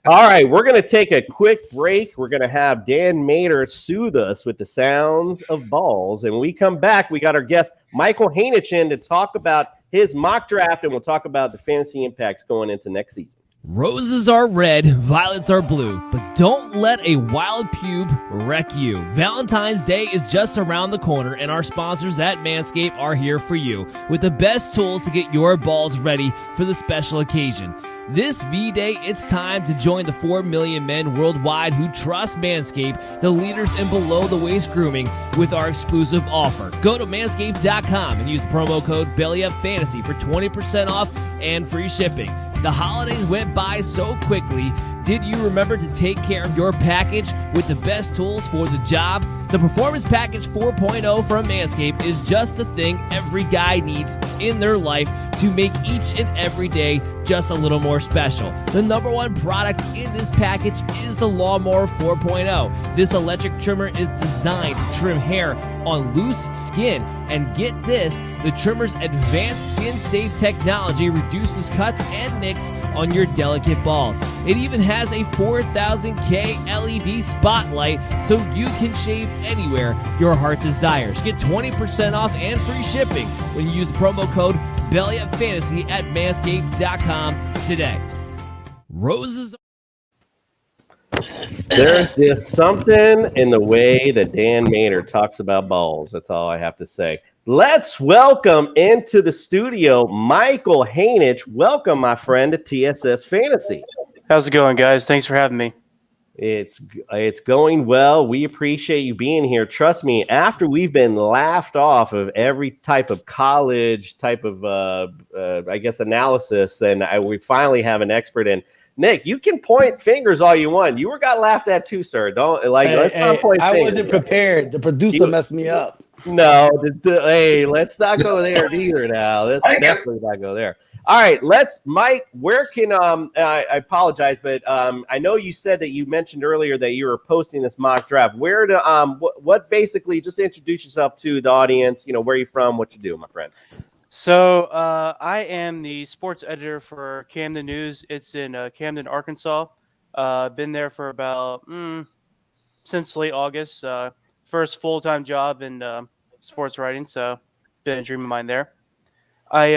All right, we're going to take a quick break. We're going to have Dan Mader soothe us with the sounds of balls. And when we come back, we got our guest, Michael Hainich, in to talk about his mock draft, and we'll talk about the fantasy impacts going into next season. Roses are red, violets are blue, but don't let a wild pube wreck you. Valentine's Day is just around the corner, and our sponsors at Manscaped are here for you with the best tools to get your balls ready for the special occasion. This V-Day, it's time to join the 4 million men worldwide who trust Manscaped, the leaders in below-the-waist grooming, with our exclusive offer. Go to manscaped.com and use the promo code BELLYUPFANTASY for 20% off and free shipping. The holidays went by so quickly. Did you remember to take care of your package with the best tools for the job? The Performance Package 4.0 from Manscaped is just the thing every guy needs in their life to make each and every day just a little more special. The number 1 product in this package is the Lawnmower 4.0. This electric trimmer is designed to trim hair on loose skin. And get this, the trimmer's advanced skin-safe technology reduces cuts and nicks on your delicate balls. It even has a 4000K LED spotlight so you can shave anywhere your heart desires. Get 20% off and free shipping when you use the promo code BELLYUPFANTASY at manscaped.com today. Roses. There's just something in the way that Dan Maynard talks about balls. That's all I have to say. Let's welcome into the studio Michael Hainich. Welcome, my friend, to TSS Fantasy. How's it going, guys? Thanks for having me. It's going well. We appreciate you being here. Trust me, after we've been laughed off of every type of college type of, analysis, then we finally have an expert in. Nick, you can point fingers all you want. You got laughed at too, sir. Let's not point fingers. I wasn't prepared. The producer messed me up. No, hey, let's not go there either now. Let's definitely not go there. All right, Mike, where can I apologize, but I know you said that you mentioned earlier that you were posting this mock draft. Where to what basically just introduce yourself to the audience, where you from, what you do, my friend. So I am the sports editor for Camden News. It's in Camden, Arkansas. Been there for about since late August. First full-time job in sports writing, so been a dream of mine there. I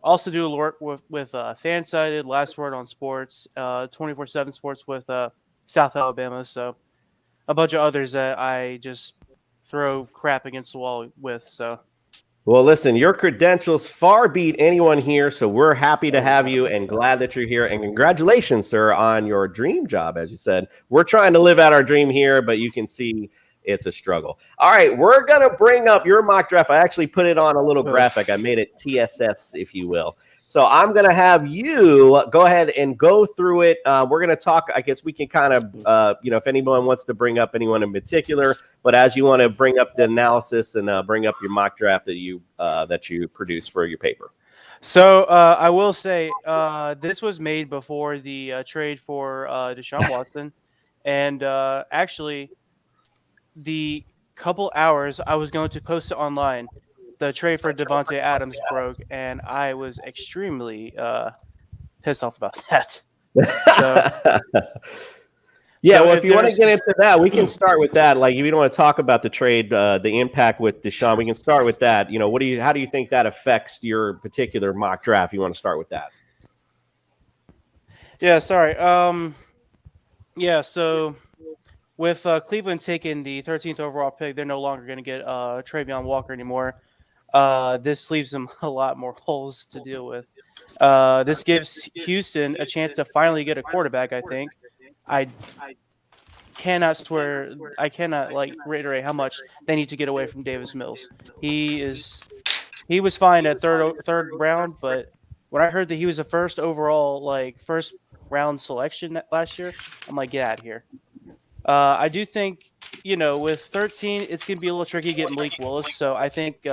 also do work with Fansided, Last Word on Sports, 24/7 Sports with South Alabama, so a bunch of others that I just throw crap against the wall with. So Well, listen, your credentials far beat anyone here, so we're happy to have you and glad that you're here. And congratulations, sir, on your dream job, as you said. We're trying to live out our dream here, but you can see it's a struggle. All right, we're going to bring up your mock draft. I actually put it on a little graphic. I made it TSS, if you will. So I'm going to have you go ahead and go through it. We're going to talk. I guess we can kind of, if anyone wants to bring up anyone in particular, but as you want to bring up the analysis and bring up your mock draft that you produced for your paper. So I will say this was made before the trade for Deshaun Watson, and actually, the couple hours I was going to post it online, the trade for Devontae Adams broke, and I was extremely pissed off about that. Yeah, well, if you want to get into that, we can start with that. Like, if you don't want to talk about the trade, the impact with Deshaun, we can start with that. You know, how do you think that affects your particular mock draft? You want to start with that? Yeah, sorry. So with Cleveland taking the 13th overall pick, they're no longer going to get Travion Walker anymore. This leaves them a lot more holes to deal with. This gives Houston a chance to finally get a quarterback, I think. I cannot reiterate how much they need to get away from Davis Mills. He was fine at third round, but when I heard that he was the first overall, first round selection last year, I'm like, get out of here. I do think, with 13, it's going to be a little tricky to get Malik Willis. So I think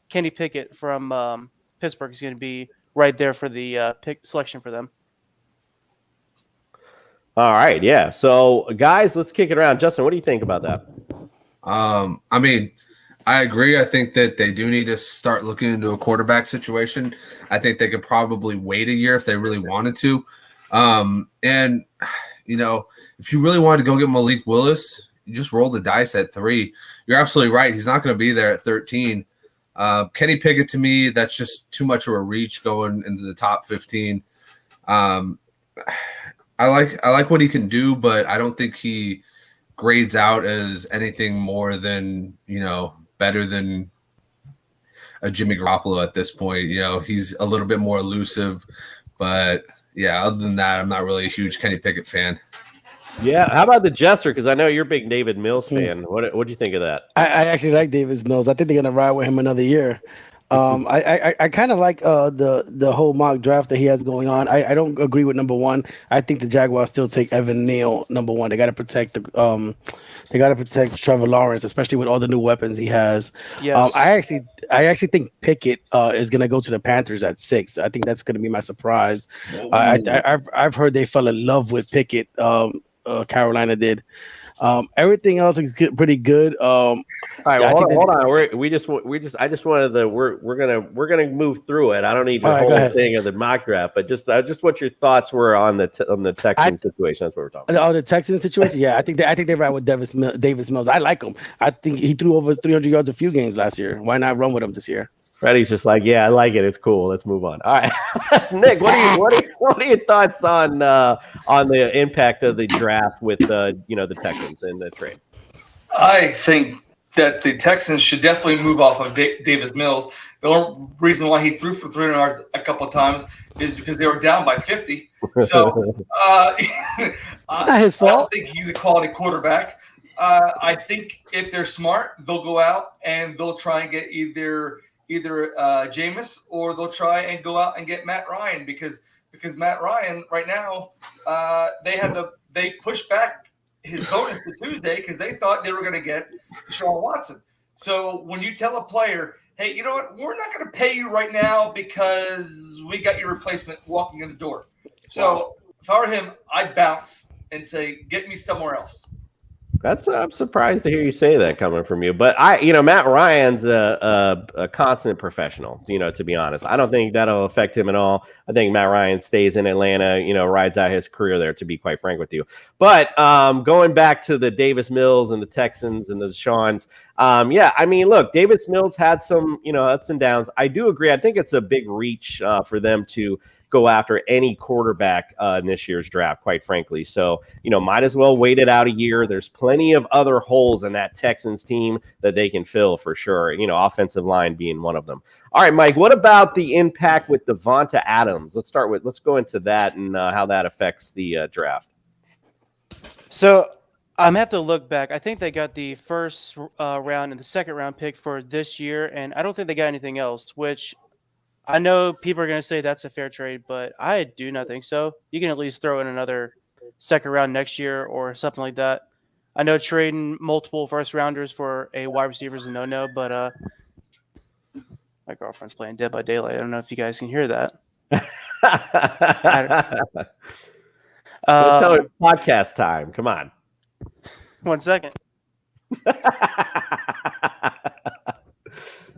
Kenny Pickett from Pittsburgh is going to be right there for the pick selection for them. All right, yeah. So, guys, let's kick it around. Justin, what do you think about that? I mean, I agree. I think that they do need to start looking into a quarterback situation. I think they could probably wait a year if they really wanted to. And, if you really wanted to go get Malik Willis, you just roll the dice at 3. You're absolutely right. He's not going to be there at 13. Kenny Pickett, to me, that's just too much of a reach going into the top 15. I like what he can do, but I don't think he grades out as anything more than, better than a Jimmy Garoppolo at this point. He's a little bit more elusive, but yeah, other than that, I'm not really a huge Kenny Pickett fan. Yeah, how about the Jester? Because I know you're a big David Mills fan. What'd you think of that? I actually like Davis Mills. I think they're gonna ride with him another year. I kind of like the whole mock draft that he has going on. I don't agree with number 1. I think the Jaguars still take Evan Neal number 1. They got to protect Trevor Lawrence, especially with all the new weapons he has. Yes. I actually think Pickett is gonna go to the Panthers at 6. I think that's gonna be my surprise. I've heard they fell in love with Pickett. Carolina did. Everything else is pretty good. All right, hold on. I just wanted we're gonna move through it. I don't need your whole thing of the mock draft, but just what your thoughts were on the Texans situation. That's what we're talking about. Oh, the Texans situation. Yeah, I think they ride with Davis Mills. I like him. I think he threw over 300 yards a few games last year. Why not run with him this year? Freddie's just like, yeah, I like it. It's cool. Let's move on. All right, that's Nick. What are your thoughts on the impact of the draft with the Texans and the trade? I think that the Texans should definitely move off of Davis Mills. The only reason why he threw for 300 yards a couple of times is because they were down by 50. So not his fault. I don't think he's a quality quarterback. I think if they're smart, they'll go out and they'll try and get either Jameis, or they'll try and go out and get Matt Ryan because Matt Ryan right now they pushed back his bonus to Tuesday because they thought they were going to get Deshaun Watson. So when you tell a player, hey, you know what, we're not going to pay you right now because we got your replacement walking in the door. So if I were him, I'd bounce and say, get me somewhere else. I'm surprised to hear you say that coming from you, but Matt Ryan's a constant professional. To be honest, I don't think that'll affect him at all. I think Matt Ryan stays in Atlanta, rides out his career there. To be quite frank with you, but going back to the Davis Mills and the Texans and the Deshaun's, look, Davis Mills had some ups and downs. I do agree. I think it's a big reach for them to go after any quarterback in this year's draft, quite frankly. So, might as well wait it out a year. There's plenty of other holes in that Texans team that they can fill for sure. Offensive line being one of them. All right, Mike, what about the impact with Devonta Adams? Let's go into that and how that affects the draft. So I'm going to have to look back. I think they got the first round and the second round pick for this year, and I don't think they got anything else, which I know people are going to say that's a fair trade, but I do not think so. You can at least throw in another second round next year or something like that. I know trading multiple first rounders for a wide receiver is a no-no, but my girlfriend's playing Dead by Daylight. I don't know if you guys can hear that. Don't tell her podcast time. Come on. 1 second.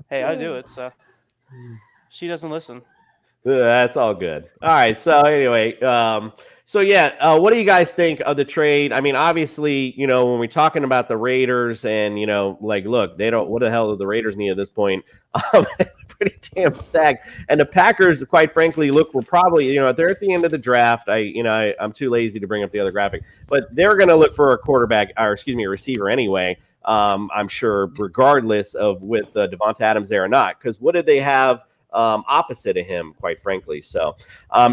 Hey, I do it, so she doesn't listen. That's all good. All right. So anyway, what do you guys think of the trade? I mean, obviously, when we're talking about the Raiders and, look, they don't, what the hell do the Raiders need at this point? Pretty damn stacked. And the Packers, quite frankly, we're probably, they're at the end of the draft. I'm too lazy to bring up the other graphic, but they're going to look for a quarterback, or a receiver anyway. I'm sure, regardless of with Devonta Adams there or not, because what did they have opposite of him, quite frankly? So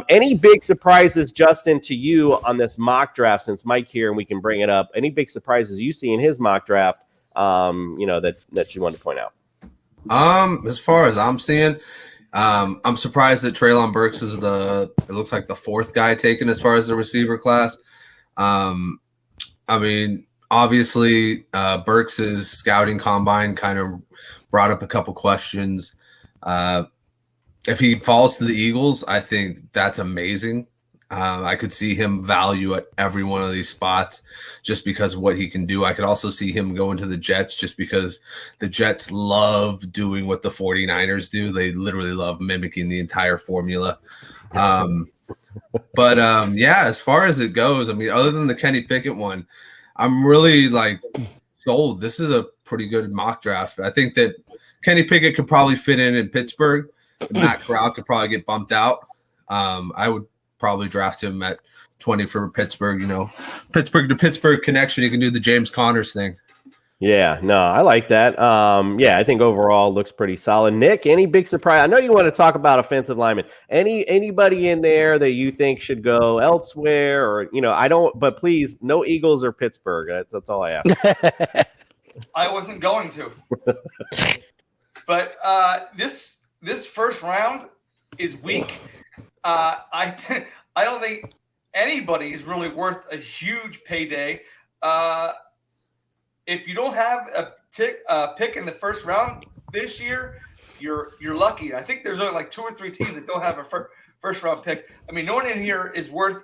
any big surprises, Justin, to you on this mock draft, since Mike here and we can bring it up? Any big surprises you see in his mock draft, that you want to point out? As far as I'm seeing, I'm surprised that Treylon Burks is it looks like the fourth guy taken as far as the receiver class. I mean, obviously, Burks' scouting combine kind of brought up a couple questions. If he falls to the Eagles, I think that's amazing. I could see him value at every one of these spots just because of what he can do. I could also see him going to the Jets just because the Jets love doing what the 49ers do. They literally love mimicking the entire formula. But as far as it goes, I mean, other than the Kenny Pickett one, I'm really sold. This is a pretty good mock draft. I think that Kenny Pickett could probably fit in Pittsburgh. Matt Corral could probably get bumped out. I would probably draft him at 20 for Pittsburgh. Pittsburgh to Pittsburgh connection. You can do the James Connors thing. Yeah, no, I like that. I think overall looks pretty solid. Nick, any big surprise? I know you want to talk about offensive linemen. Anybody in there that you think should go elsewhere, or I don't. But please, no Eagles or Pittsburgh. That's all I ask. I wasn't going to. But this first round is weak. I don't think anybody is really worth a huge payday. If you don't have a pick in the first round this year, you're lucky. I think there's only 2 or 3 teams that don't have a first round pick. I mean, no one in here is worth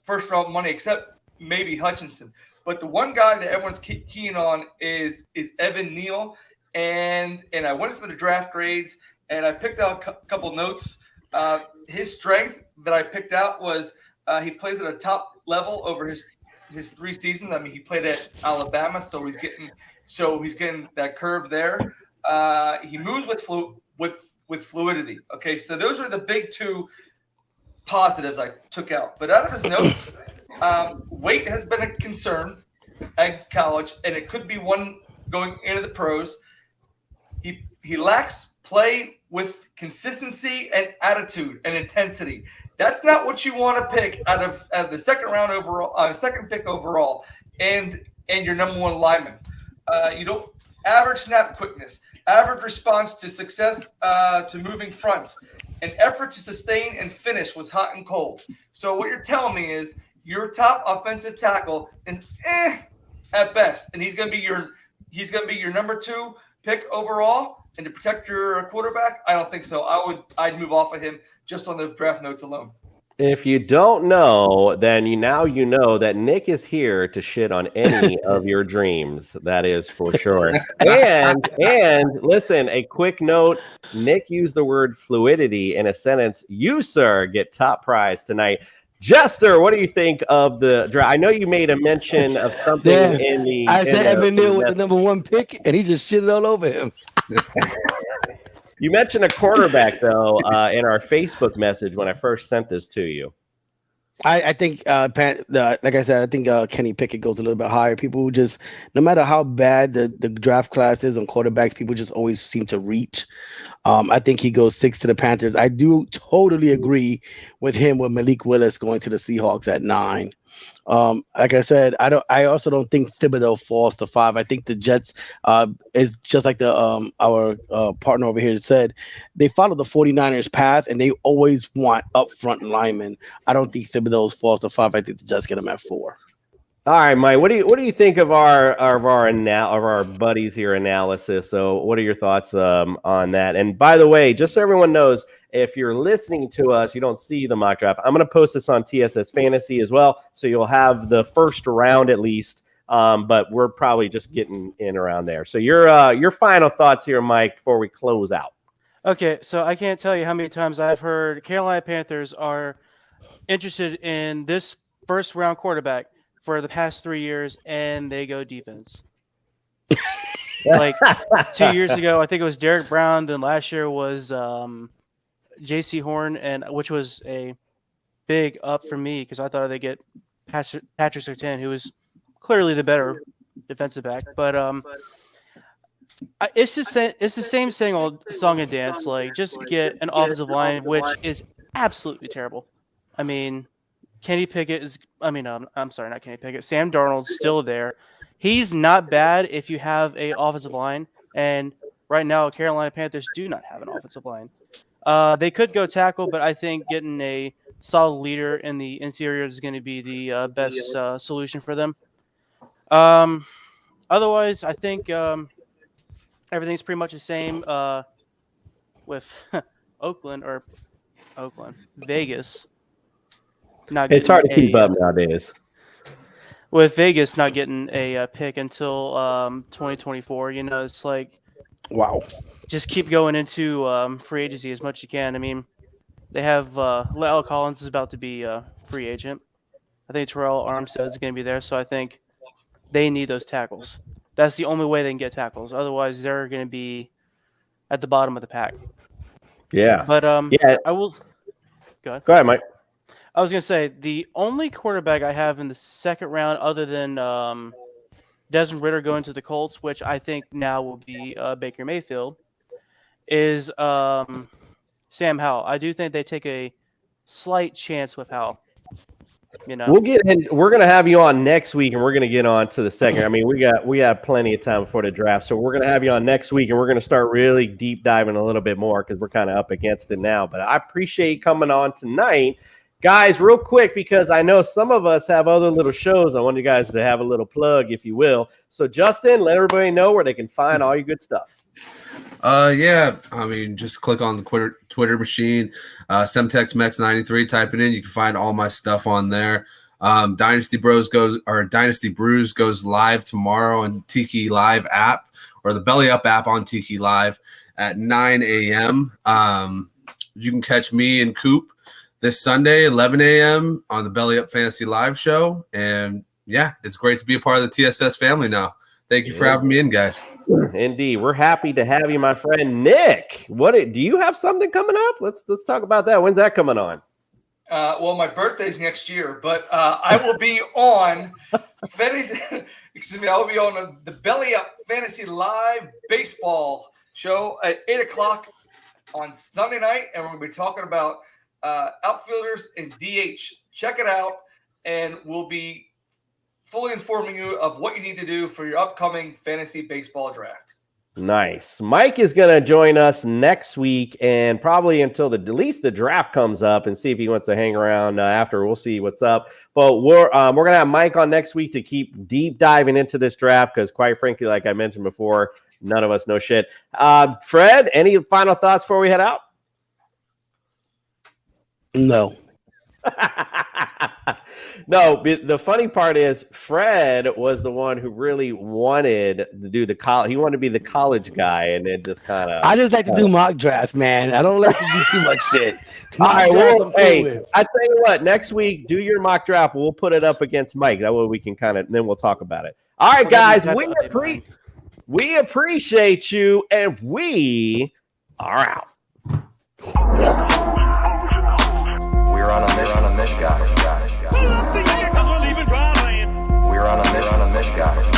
first round money except maybe Hutchinson. But the one guy that everyone's keen on is Evan Neal. And I went through the draft grades and I picked out a couple notes. His strength that I picked out was he plays at a top level over his 3 seasons. I mean, he played at Alabama, so he's getting that curve there. He moves with fluidity. Okay, so those are the big 2 positives I took out. But out of his notes, weight has been a concern at college, and it could be one going into the pros. He lacks play with consistency and attitude and intensity. That's not what you want to pick out of the second round overall, second pick overall, and your number 1 lineman. You don't average snap quickness, average response to success to moving fronts, an effort to sustain and finish was hot and cold. So what you're telling me is your top offensive tackle is at best, and he's going to be your number 2 pick overall. And to protect your quarterback, I don't think so. I'd move off of him just on those draft notes alone. If you don't know, then you know that Nick is here to shit on any of your dreams. That is for sure. And listen, a quick note: Nick used the word fluidity in a sentence. You, sir, get top prize tonight. Jester, what do you think of the draft? I know you made a mention of something in the. I said Evan Neal with the number 1 pick, and he just shitted all over him. You mentioned a quarterback, though, in our Facebook message when I first sent this to you. I think, like I said, I think Kenny Pickett goes a little bit higher. People who just, no matter how bad the draft class is on quarterbacks, people just always seem to reach. I think he goes 6 to the Panthers. I do totally agree with him with Malik Willis going to the Seahawks at 9. Like I said, I also don't think Thibodeau falls to 5. I think the Jets is just like the our partner over here said, they follow the 49ers path and they always want upfront linemen. I don't think Thibodeau falls to 5. I think the Jets get him at 4. All right, Mike. What do you think of our buddies here analysis? So, what are your thoughts on that? And by the way, just so everyone knows, if you're listening to us, you don't see the mock draft. I'm going to post this on TSS Fantasy as well, so you'll have the first round at least. But we're probably just getting in around there. So, your final thoughts here, Mike, before we close out. Okay, so I can't tell you how many times I've heard Carolina Panthers are interested in this first round quarterback for the past 3 years, and they go defense. Like 2 years ago, I think it was Derek Brown. Then last year was J.C. Horn, and which was a big up for me because I thought they'd get Patrick Surtain, who was clearly the better defensive back. But it's the same old song and dance. Like, just get an offensive line, which is absolutely terrible. I mean, Kenny Pickett is. I'm sorry, not Kenny Pickett. Sam Darnold's still there. He's not bad if you have a offensive line, and right now, Carolina Panthers do not have an offensive line. They could go tackle, but I think getting a solid leader in the interior is going to be the best solution for them. Otherwise, I think everything's pretty much the same with Vegas. It's hard to keep up nowadays. With Vegas not getting a pick until 2024, it's like, wow. Just keep going into free agency as much as you can. I mean, they have La'el Collins is about to be a free agent. I think Terrell Armstead is going to be there, so I think they need those tackles. That's the only way they can get tackles. Otherwise, they're going to be at the bottom of the pack. Yeah. But I will. Go ahead, Mike. I was going to say, the only quarterback I have in the second round other than Desmond Ridder going to the Colts, which I think now will be Baker Mayfield, is Sam Howell. I do think they take a slight chance with Howell. We'll get in. We're going to have you on next week, and we're going to get on to the second. I mean, we have plenty of time before the draft, so we're going to have you on next week, and we're going to start really deep diving a little bit more because we're kind of up against it now. But I appreciate you coming on tonight. Guys, real quick, because I know some of us have other little shows. I want you guys to have a little plug, if you will. So, Justin, let everybody know where they can find all your good stuff. Yeah, I mean, just click on the Twitter machine, SemtexMex93, type it in. You can find all my stuff on there. Dynasty Brews goes live tomorrow on Tiki Live app, or the Belly Up app on Tiki Live at 9 a.m. You can catch me and Coop this Sunday, 11 a.m. on the Belly Up Fantasy Live show. And yeah, it's great to be a part of the TSS family now. Thank you for having me in, guys. Indeed. We're happy to have you, my friend. Nick, do you have something coming up? Let's talk about that. When's that coming on? Well, my birthday's next year, but I will be on fantasy. I will be on the Belly Up Fantasy Live baseball show at 8:00 on Sunday night, and we're going to be talking about outfielders and DH. Check it out, and we'll be fully informing you of what you need to do for your upcoming fantasy baseball draft. Nice. Mike is going to join us next week and probably until at least the draft comes up, and see if he wants to hang around after. We'll see what's up. But we're going to have Mike on next week to keep deep diving into this draft because, quite frankly, like I mentioned before, none of us know shit. Fred, any final thoughts before we head out? No. No, the funny part is Fred was the one who really wanted to do the college. He wanted to be the college guy, and it just kind of. I just like to do mock drafts, man. I don't like to do too much shit. All right, well, hey, I tell you what. Next week, do your mock draft. We'll put it up against Mike. That way we can then we'll talk about it. All right, guys, we appreciate you, and we are out. We're on a mission, guys. We're on a mission, guys.